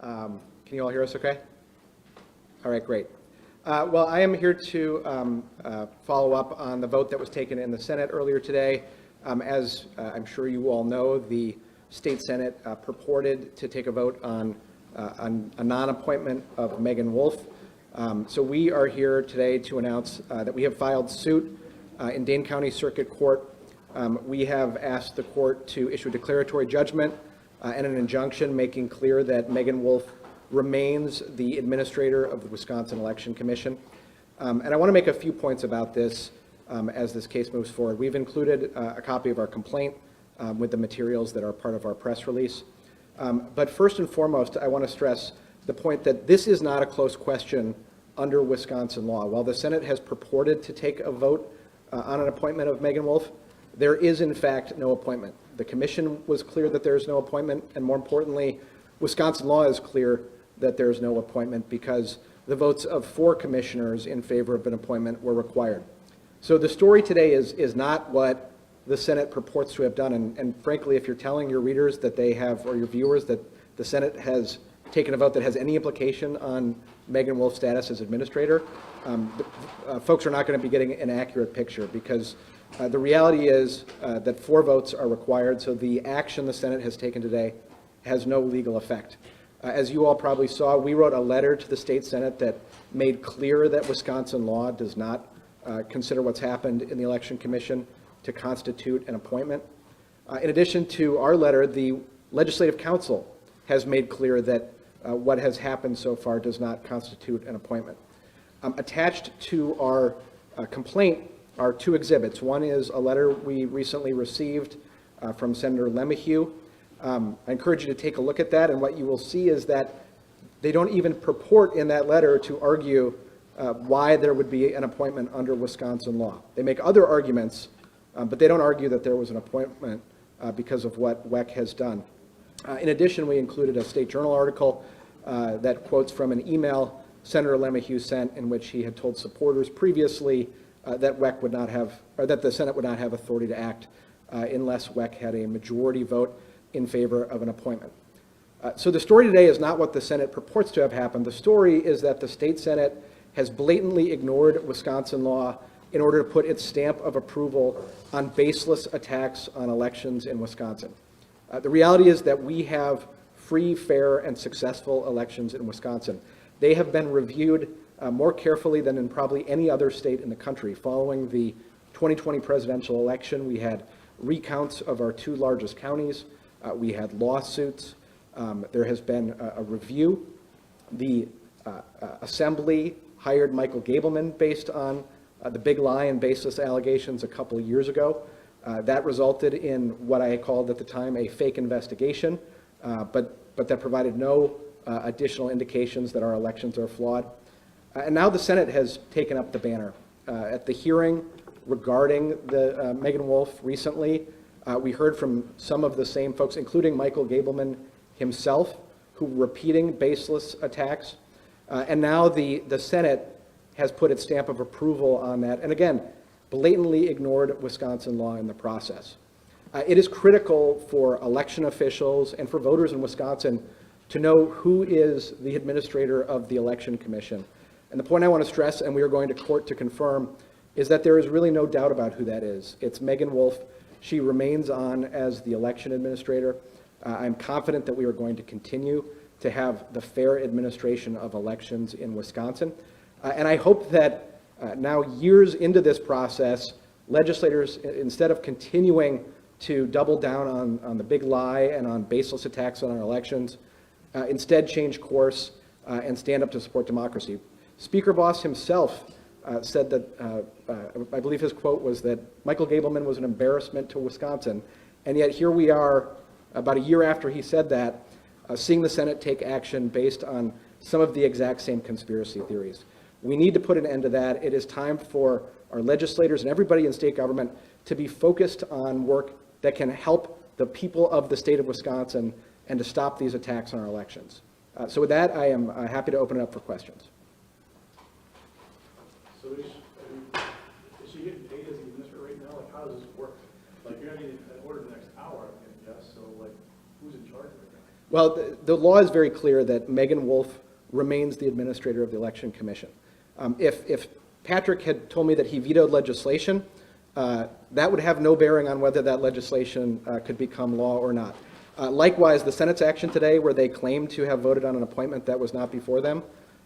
Can you all hear us okay? All right, great. Well, I am here to follow up on the vote that was taken in the Senate earlier today. As I'm sure you all know, the state Senate purported to take a vote on a non-appointment of Meagan Wolfe. So we are here today to announce that we have filed suit in Dane County Circuit Court. We have asked the court to issue a declaratory judgment and an injunction making clear that Meagan Wolfe remains the administrator of the Wisconsin Election Commission. And I want to make a few points about this as this case moves forward. We've included a copy of our complaint with the materials that are part of our press release. But first and foremost, I want to stress the point that this is not a close question under Wisconsin law. While the Senate has purported to take a vote on an appointment of Meagan Wolfe, there is in fact no appointment. The commission was clear that there is no appointment, and more importantly, Wisconsin law is clear that there is no appointment because the votes of 4 commissioners in favor of an appointment were required. So the story today is not what the Senate purports to have done, and frankly, if you're telling your readers that they have, or your viewers, that the Senate has taken a vote that has any implication on Meagan Wolfe's status as administrator, folks are not going to be getting an accurate picture because the reality is that 4 votes are required, so the action the Senate has taken today has no legal effect. As you all probably saw, we wrote a letter to the state Senate that made clear that Wisconsin law does not consider what's happened in the Election Commission to constitute an appointment. In addition to our letter, the Legislative Council has made clear that what has happened so far does not constitute an appointment. Attached to our complaint are 2 exhibits. One is a letter we recently received from Senator Lemahue. I encourage you to take a look at that, and what you will see is that they don't even purport in that letter to argue why there would be an appointment under Wisconsin law. They make other arguments, but they don't argue that there was an appointment because of what WEC has done. In addition, we included a State Journal article that quotes from an email Senator Lemahue sent in which he had told supporters previously that WEC would not have, or that the Senate would not have authority to act unless WEC had a majority vote in favor of an appointment. So the story today is not what the Senate purports to have happened. The story is that the state Senate has blatantly ignored Wisconsin law in order to put its stamp of approval on baseless attacks on elections in Wisconsin. The reality is that we have free, fair, and successful elections in Wisconsin. They have been reviewed more carefully than in probably any other state in the country. Following the 2020 presidential election, we had recounts of our 2 largest counties. We had lawsuits. There has been a review. The Assembly hired Michael Gableman based on the big lie and baseless allegations a couple of years ago. That resulted in what I called at the time a fake investigation, but that provided no additional indications that our elections are flawed. And now the Senate has taken up the banner. At the hearing regarding the Meagan Wolfe recently, we heard from some of the same folks, including Michael Gableman himself, who were repeating baseless attacks. And now the Senate has put its stamp of approval on that, and again, blatantly ignored Wisconsin law in the process. It is critical for election officials and for voters in Wisconsin to know who is the administrator of the Election Commission. And the point I want to stress, and we are going to court to confirm, is that there is really no doubt about who that is. It's Meagan Wolfe. She remains on as the election administrator. I'm confident that we are going to continue to have the fair administration of elections in Wisconsin. And I hope that now, years into this process, legislators, instead of continuing to double down on the big lie and on baseless attacks on our elections, instead change course and stand up to support democracy. Speaker Voss himself said that, I believe his quote was that Michael Gableman was an embarrassment to Wisconsin, and yet here we are, about a year after he said that, seeing the Senate take action based on some of the exact same conspiracy theories. We need to put an end to that. It is time for our legislators and everybody in state government to be focused on work that can help the people of the state of Wisconsin and to stop these attacks on our elections. So with that, I am happy to open it up for questions. So is she getting paid as the administrator right now? Like, how does this work? Like, you're going to need an order the next hour, I guess. So, like, who's in charge right now? Well, the law is very clear that Meagan Wolfe remains the administrator of the Election Commission. If Patrick had told me that he vetoed legislation, that would have no bearing on whether that legislation could become law or not. Likewise, the Senate's action today, where they claim to have voted on an appointment that was not before them,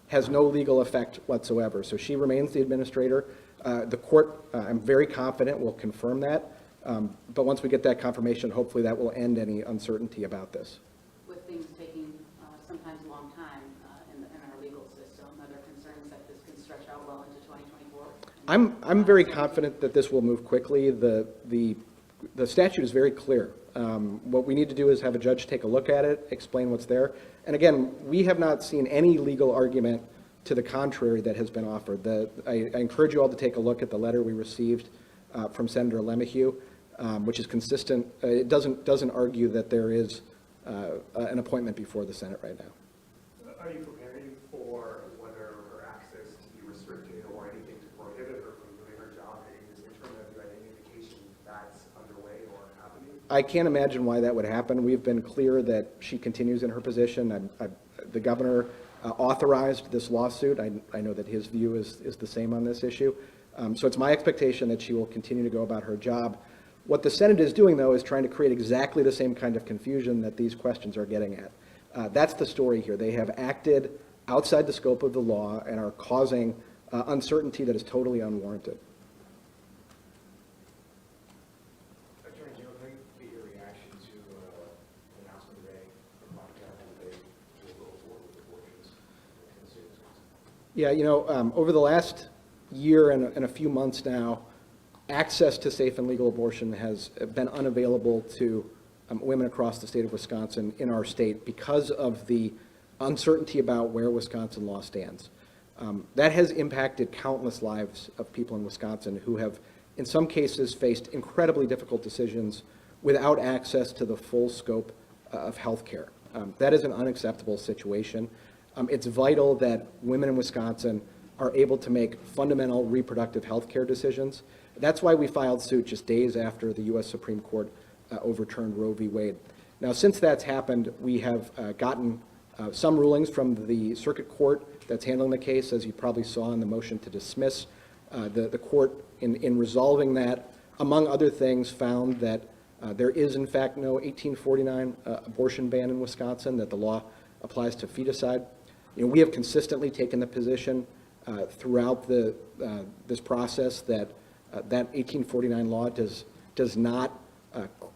has no legal effect whatsoever. So she remains the administrator. The court, I'm very confident, will confirm that. But once we get that confirmation, hopefully that will end any uncertainty about this. With things taking sometimes a long time in our legal system, are there concerns that this can stretch out well into 2024? I'm very confident that this will move quickly. The statute is very clear. What we need to do is have a judge take a look at it, explain what's there. And again, we have not seen any legal argument to the contrary that has been offered. I encourage you all to take a look at the letter we received from Senator Lemieux, which is consistent. It doesn't argue that there is an appointment before the Senate right now. Are you preparing for whether her access to be restricted or anything to prohibit her from doing her job in this interim? Have you had any indication that's underway or happening? I can't imagine why that would happen. We've been clear that she continues in her position. The governor authorized this lawsuit. I know that his view is the same on this issue. So it's my expectation that she will continue to go about her job. What the Senate is doing, though, is trying to create exactly the same kind of confusion that these questions are getting at. That's the story here. They have acted outside the scope of the law and are causing uncertainty that is totally unwarranted. Attorney General, can I get your reaction to the announcement today from Montana that they will go forward with abortions in the state of Wisconsin? Yeah, over the last year and a few months now, access to safe and legal abortion has been unavailable to women across the state of Wisconsin in our state because of the uncertainty about where Wisconsin law stands. That has impacted countless lives of people in Wisconsin who have, in some cases, faced incredibly difficult decisions without access to the full scope of health care. That is an unacceptable situation. It's vital that women in Wisconsin are able to make fundamental reproductive health care decisions. That's why we filed suit just days after the U.S. Supreme Court overturned Roe v. Wade. Now, since that's happened, we have gotten some rulings from the circuit court that's handling the case, as you probably saw in the motion to dismiss. The court, in resolving that, among other things, found that there is, in fact, no 1849 abortion ban in Wisconsin, that the law applies to feticide. We have consistently taken the position throughout this process that that 1849 law does not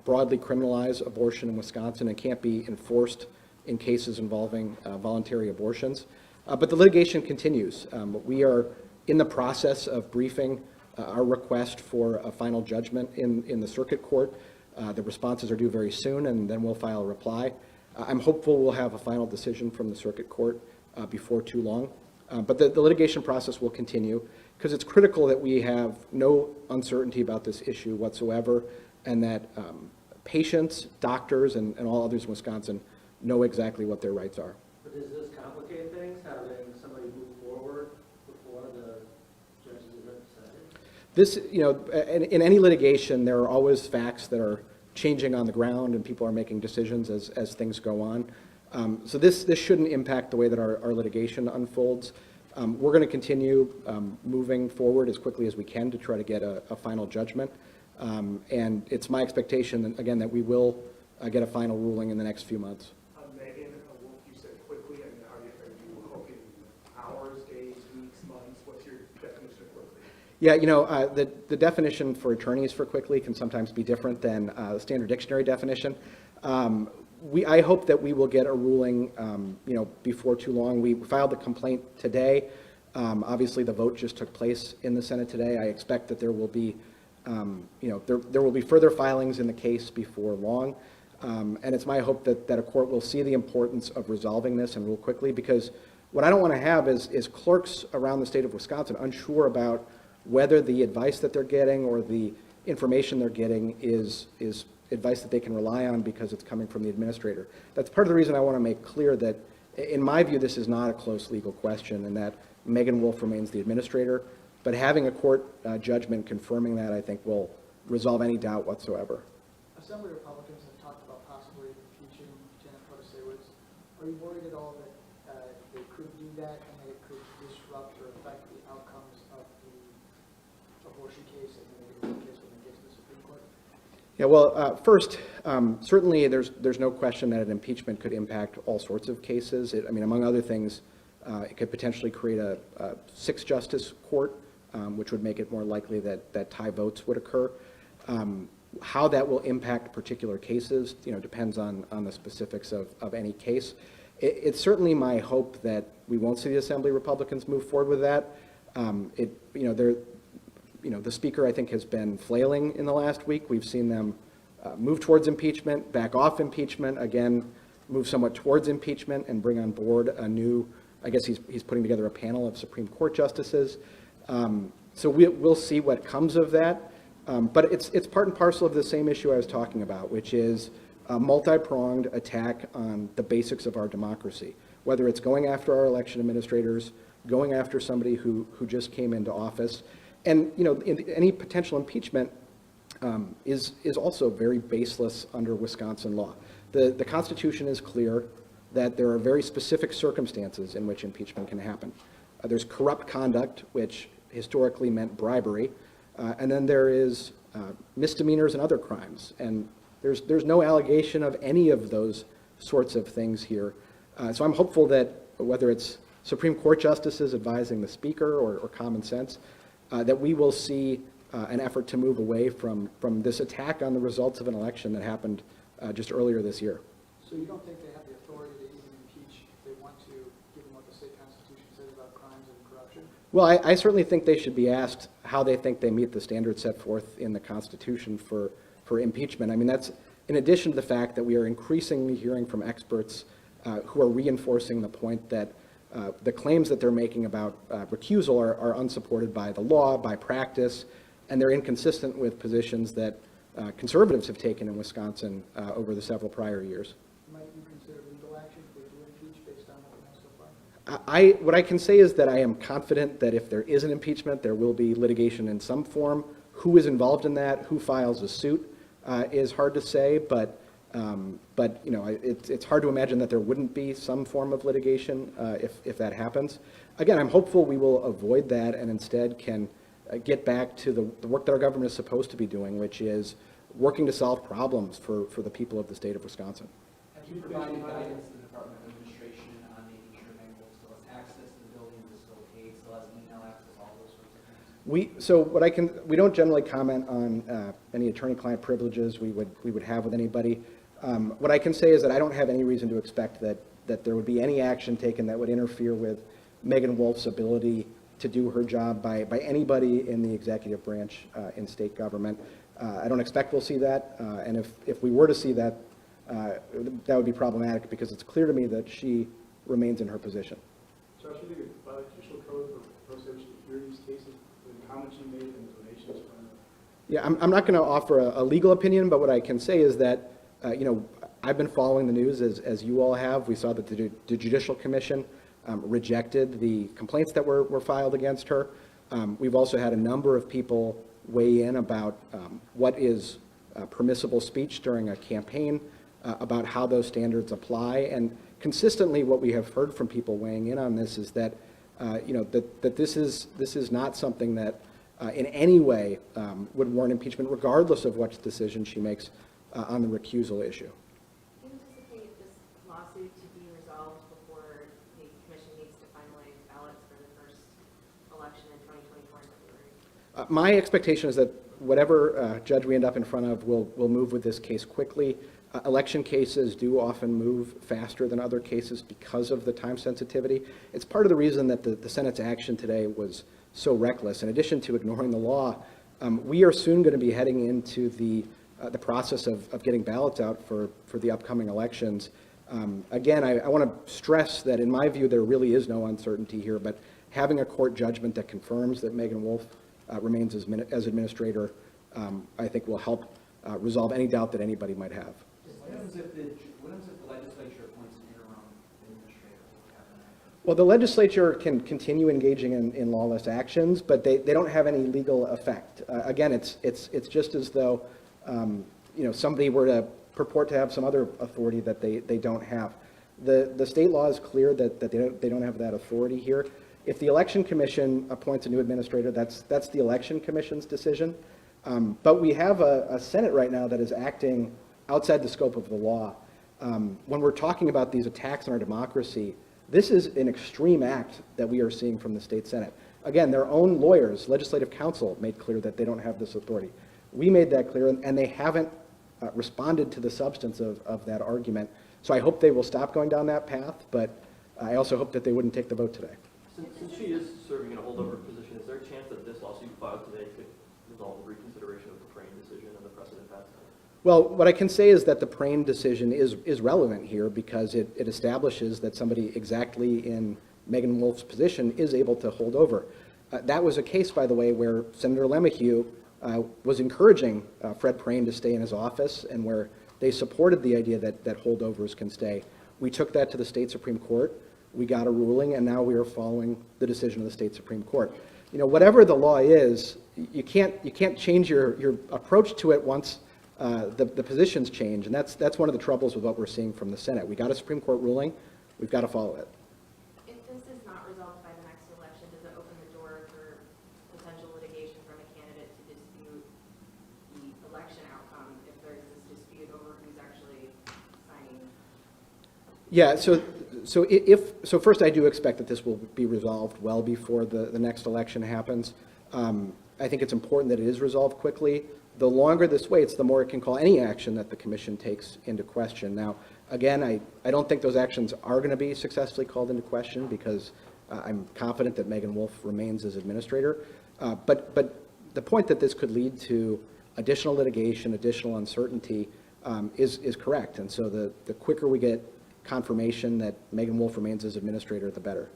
broadly criminalize abortion in Wisconsin and can't be enforced in cases involving voluntary abortions. But the litigation continues. We are in the process of briefing our request for a final judgment in the circuit court. The responses are due very soon, and then we'll file a reply. I'm hopeful we'll have a final decision from the circuit court before too long. But the litigation process will continue because it's critical that we have no uncertainty about this issue whatsoever, and that patients, doctors, and all others in Wisconsin know exactly what their rights are. But does this complicate things, having somebody move forward before the judges have decided? This, in any litigation, there are always facts that are changing on the ground, and people are making decisions as things go on. So this shouldn't impact the way that our litigation unfolds. We're going to continue moving forward as quickly as we can to try to get a final judgment. And it's my expectation, again, that we will get a final ruling in the next few months. Meagan Wolfe, you said quickly. I mean, are you hoping hours, days, weeks, months? What's your definition of quickly? Yeah, the definition for attorneys for quickly can sometimes be different than the standard dictionary definition. I hope that we will get a ruling, before too long. We filed the complaint today. Obviously, the vote just took place in the Senate today. I expect that there will be, there will be further filings in the case before long. And it's my hope that a court will see the importance of resolving this and rule quickly, because what I don't want to have is clerks around the state of Wisconsin unsure about whether the advice that they're getting or the information they're getting is advice that they can rely on because it's coming from the administrator. That's part of the reason I want to make clear that, in my view, this is not a close legal question, and that Meagan Wolfe remains the administrator. But having a court judgment confirming that, I think, will resolve any doubt whatsoever. Assembly Republicans have talked about possibly impeaching Lieutenant Proteste. Would Are you worried at all that they could do that and that it could disrupt or affect the outcomes of the abortion case and the Meagan Wolfe case when it gets to the Supreme Court? Yeah, well, first, certainly there's no question that an impeachment could impact all sorts of cases. I mean, among other things, it could potentially create a six-justice court, which would make it more likely that tie votes would occur. How that will impact particular cases, depends on the specifics of any case. It's certainly my hope that we won't see the Assembly Republicans move forward with that. The Speaker, I think, has been flailing in the last week. We've seen them move towards impeachment, back off impeachment, again, move somewhat towards impeachment, and bring on board a new, I guess he's putting together a panel of Supreme Court justices. So we'll see what comes of that. But it's part and parcel of the same issue I was talking about, which is a multi-pronged attack on the basics of our democracy, whether it's going after our election administrators, going after somebody who just came into office. And, any potential impeachment is also very baseless under Wisconsin law. The Constitution is clear that there are very specific circumstances in which impeachment can happen. There's corrupt conduct, which historically meant bribery, and then there is misdemeanors and other crimes. And there's no allegation of any of those sorts of things here. So I'm hopeful that whether it's Supreme Court justices advising the Speaker or common sense, that we will see an effort to move away from this attack on the results of an election that happened just earlier this year. So you don't think they have the authority to even impeach if they want to, given what the state constitution says about crimes and corruption? Well, I certainly think they should be asked how they think they meet the standards set forth in the Constitution for impeachment. I mean, that's in addition to the fact that we are increasingly hearing from experts who are reinforcing the point that the claims that they're making about recusal are unsupported by the law, by practice, and they're inconsistent with positions that conservatives have taken in Wisconsin over the several prior years. Might you consider legal action if they do impeach based on what we know so far? What I can say is that I am confident that if there is an impeachment, there will be litigation in some form. Who is involved in that, who files a suit, is hard to say, but it's hard to imagine that there wouldn't be some form of litigation if that happens. Again, I'm hopeful we will avoid that and instead can get back to the work that our government is supposed to be doing, which is working to solve problems for the people of the state of Wisconsin. Have you provided guidance to the Department of Administration on making sure Meagan Wolfe still has access to the building, is still okay, still has email access, all those sorts of things? We don't generally comment on any attorney-client privileges we would have with anybody. What I can say is that I don't have any reason to expect that there would be any action taken that would interfere with Meagan Wolfe's ability to do her job by anybody in the executive branch in state government. I don't expect we'll see that, and if we were to see that, that would be problematic because it's clear to me that she remains in her position. Josh, you think a judicial code for folks that should hear these cases, the comments you made and the donations from? Yeah, I'm not going to offer a legal opinion, but what I can say is that, I've been following the news as you all have. We saw that the Judicial Commission rejected the complaints that were filed against her. We've also had a number of people weigh in about what is permissible speech during a campaign, about how those standards apply. And consistently what we have heard from people weighing in on this is that, that this is not something that in any way would warrant impeachment, regardless of what decision she makes on the recusal issue. Do you anticipate this lawsuit to be resolved before the commission needs to finalize ballots for the first election in 2024 in February? My expectation is that whatever judge we end up in front of will move with this case quickly. Election cases do often move faster than other cases because of the time sensitivity. It's part of the reason that the Senate's action today was so reckless. In addition to ignoring the law, we are soon going to be heading into the process of getting ballots out for the upcoming elections. Again, I want to stress that in my view, there really is no uncertainty here, but having a court judgment that confirms that Meagan Wolfe remains as administrator, I think will help resolve any doubt that anybody might have. What happens if the legislature appoints an interim administrator? What happens? Well, the legislature can continue engaging in lawless actions, but they don't have any legal effect. Again, it's just as though somebody were to purport to have some other authority that they don't have. The state law is clear that they don't have that authority here. If the Election Commission appoints a new administrator, that's the Election Commission's decision. But we have a Senate right now that is acting outside the scope of the law. When we're talking about these attacks on our democracy, this is an extreme act that we are seeing from the state Senate. Again, their own lawyers, legislative counsel, made clear that they don't have this authority. We made that clear, and they haven't responded to the substance of that argument. So I hope they will stop going down that path, but I also hope that they wouldn't take the vote today. Since she is serving in a holdover position, is there a chance that this lawsuit filed today could resolve the reconsideration of the Prain decision and the precedent passed? Well, what I can say is that the Prain decision is relevant here because it establishes that somebody exactly in Meagan Wolfe's position is able to hold over. That was a case, by the way, where Senator Lemahieu was encouraging Fred Prain to stay in his office and where they supported the idea that holdovers can stay. We took that to the state Supreme Court. We got a ruling, and now we are following the decision of the state Supreme Court. You know, whatever the law is, you can't change your approach to it once the positions change, and that's one of the troubles with what we're seeing from the Senate. We got a Supreme Court ruling. We've got to follow it. If this is not resolved by the next election, does it open the door for potential litigation from a candidate to dispute the election outcome if there's this dispute over who's actually signing? Yeah, so first I do expect that this will be resolved well before the next election happens. I think it's important that it is resolved quickly. The longer this waits, the more it can call any action that the commission takes into question. Now, again, I don't think those actions are going to be successfully called into question because I'm confident that Meagan Wolfe remains as administrator. But the point that this could lead to additional litigation, additional uncertainty is correct. And so the quicker we get confirmation that Meagan Wolfe remains as administrator, the better.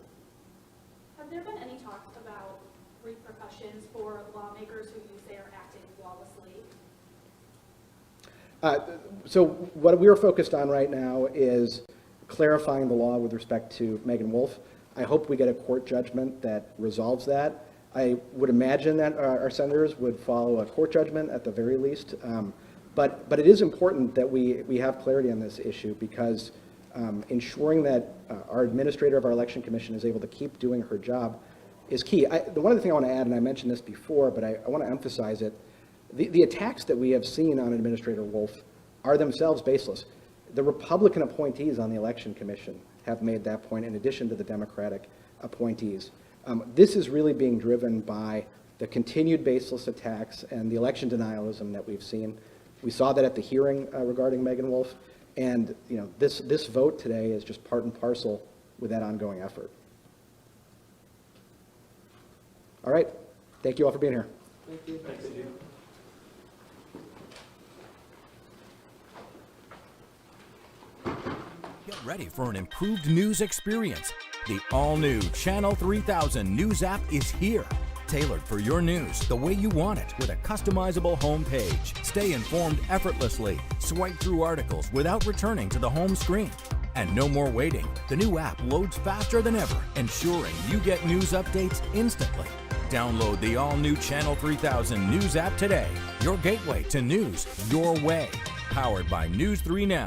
Have there been any talks about repercussions for lawmakers who you say are acting lawlessly? So what we are focused on right now is clarifying the law with respect to Meagan Wolfe. I hope we get a court judgment that resolves that. I would imagine that our senators would follow a court judgment at the very least. But it is important that we have clarity on this issue because ensuring that our administrator of our election commission is able to keep doing her job is key. The one other thing I want to add, and I mentioned this before, but I want to emphasize it, the attacks that we have seen on Administrator Wolfe are themselves baseless. The Republican appointees on the election commission have made that point in addition to the Democratic appointees. This is really being driven by the continued baseless attacks and the election denialism that we've seen. We saw that at the hearing regarding Meagan Wolfe. And you know, this vote today is just part and parcel with that ongoing effort. All right. Thank you all for being here. Thank you. Thanks, Steve. Get ready for an improved news experience. The all-new Channel 3000 news app is here. Tailored for your news the way you want it with a customizable home page. Stay informed effortlessly. Swipe through articles without returning to the home screen. And no more waiting. The new app loads faster than ever, ensuring you get news updates instantly. Download the all-new Channel 3000 news app today. Your gateway to news your way. Powered by News 3 Now.